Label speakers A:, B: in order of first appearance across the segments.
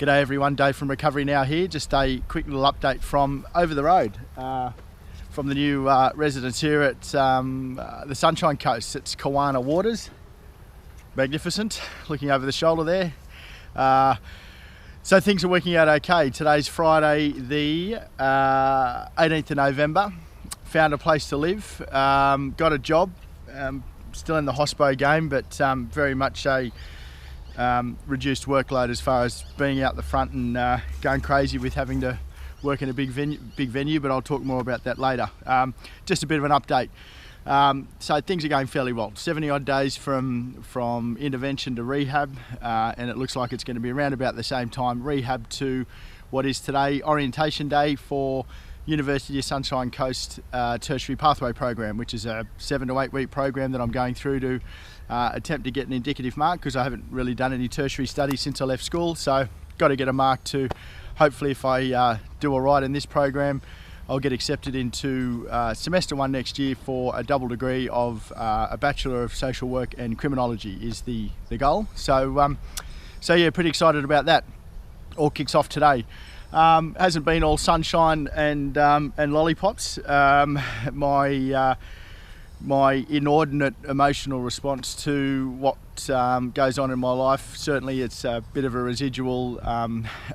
A: G'day everyone, Dave from Recovery Now here. Just a quick little update from over the road, from the new residence here at the Sunshine Coast. It's Kawana Waters, magnificent, looking over the shoulder there. So things are working out okay. Today's Friday the 18th of November. Found a place to live, got a job, still in the hospo game, but very much a reduced workload as far as being out the front and going crazy with having to work in a big venue, but I'll talk more about that later. Just a bit of an update. So things are going fairly well. 70 odd days from intervention to rehab, and it looks like it's going to be around about the same time rehab to what is today orientation day for University of Sunshine Coast Tertiary Pathway Program, which is a 7 to 8 week program that I'm going through to attempt to get an indicative mark, because I haven't really done any tertiary studies since I left school. So got to get a mark to hopefully, if I do all right in this program, I'll get accepted into semester 1 next year for a double degree of a Bachelor of Social Work and Criminology is the goal. So yeah, pretty excited about that. All kicks off today. Hasn't been all sunshine and lollipops. My inordinate emotional response to what goes on in my life, certainly it's a bit of a residual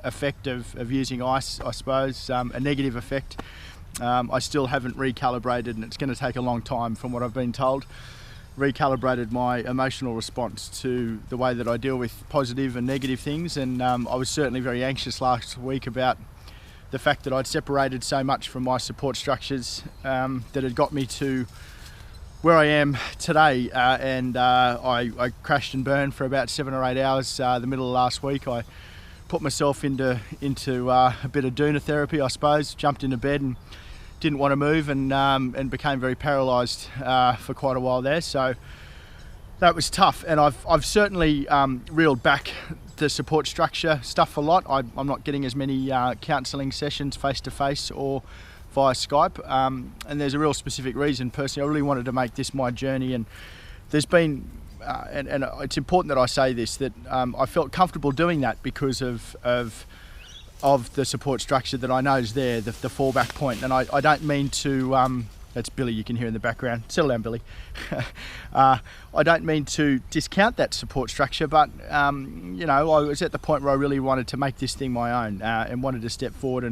A: effect of using ice, I suppose, a negative effect. I still haven't recalibrated, and it's going to take a long time from what I've been told, recalibrated my emotional response to the way that I deal with positive and negative things. And I was certainly very anxious last week about the fact that I'd separated so much from my support structures that had got me to where I am today, and I crashed and burned for about 7 or 8 hours the middle of last week. I put myself into a bit of doona therapy, I suppose, jumped into bed and didn't want to move, and became very paralysed for quite a while there. So that was tough, and I've certainly reeled back the support structure stuff a lot. I'm not getting as many counselling sessions face to face or via Skype, and there's a real specific reason. Personally, I really wanted to make this my journey, and there's been and it's important that I say this, that I felt comfortable doing that because of the support structure that I know is there, the fallback point. And I don't mean to that's Billy, you can hear in the background. Settle down, Billy. I don't mean to discount that support structure, but you know, I was at the point where I really wanted to make this thing my own, and wanted to step forward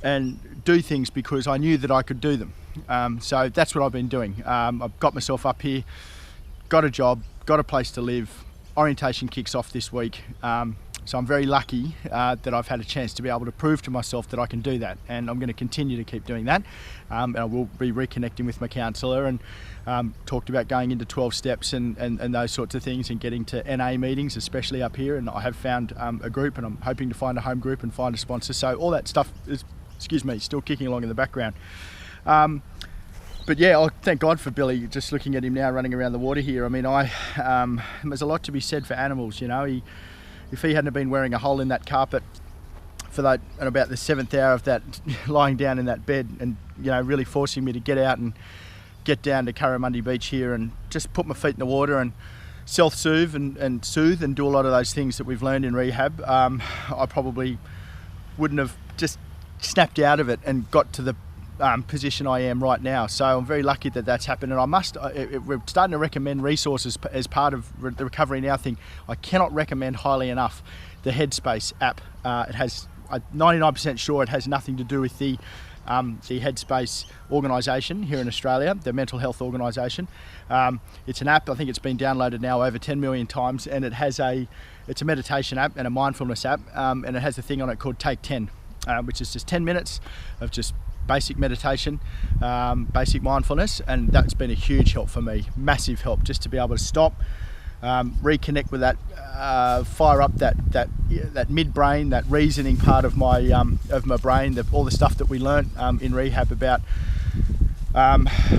A: and do things because I knew that I could do them. So that's what I've been doing. I've got myself up here, got a job, got a place to live. Orientation kicks off this week. So I'm very lucky that I've had a chance to be able to prove to myself that I can do that, and I'm going to continue to keep doing that. And I will be reconnecting with my counsellor, and talked about going into 12 steps and those sorts of things, and getting to NA meetings, especially up here. And I have found a group, and I'm hoping to find a home group and find a sponsor. So all that stuff is, still kicking along in the background. But yeah, thank God for Billy. Just looking at him now running around the water here. I mean, there's a lot to be said for animals, you know. If he hadn't been wearing a hole in that carpet for that, at about the 7th hour of that, lying down in that bed, and you know, really forcing me to get out and get down to Curramundi Beach here and just put my feet in the water and self-soothe and soothe and do a lot of those things that we've learned in rehab, I probably wouldn't have just snapped out of it and got to the position I am right now. So I'm very lucky that that's happened, and we're starting to recommend resources as part of the Recovery Now thing. I cannot recommend highly enough the Headspace app. It has, I'm 99% sure it has nothing to do with the Headspace organisation here in Australia, the mental health organisation. It's an app. I think it's been downloaded now over 10 million times, and it's a meditation app and a mindfulness app, and it has a thing on it called Take 10, which is just 10 minutes of just basic meditation, basic mindfulness, and that's been a huge help for me, massive help, just to be able to stop, reconnect with that, fire up that midbrain, that reasoning part of my brain, all the stuff that we learnt in rehab about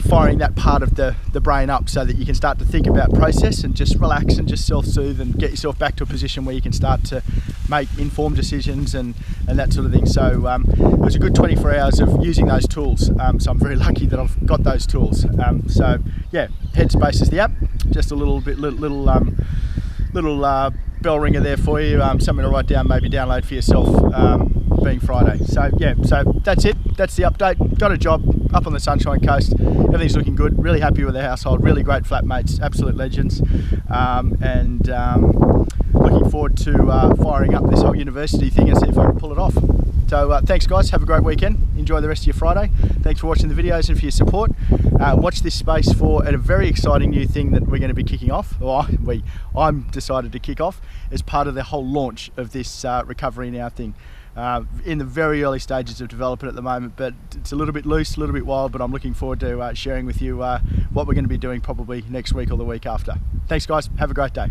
A: firing that part of the brain up so that you can start to think about process and just relax and just self-soothe and get yourself back to a position where you can start to make informed decisions and that sort of thing. So it was a good 24 hours of using those tools. So I'm very lucky that I've got those tools. So yeah, Headspace is the app. Just a little bell ringer there for you, something to write down, maybe download for yourself, being Friday. So yeah, so that's it. That's the update. Got a job up on the Sunshine Coast. Everything's looking good. Really happy with the household. Really great flatmates, absolute legends, and looking forward to firing up this whole university thing and see if I can pull it off. So thanks guys, have a great weekend, enjoy the rest of your Friday. Thanks for watching the videos and for your support. Watch this space for a very exciting new thing that we're going to be kicking off, or I'm decided to kick off as part of the whole launch of this Recovery Now thing. In the very early stages of development at the moment, but it's a little bit loose, a little bit wild, but I'm looking forward to sharing with you what we're going to be doing probably next week or the week after. Thanks guys, have a great day.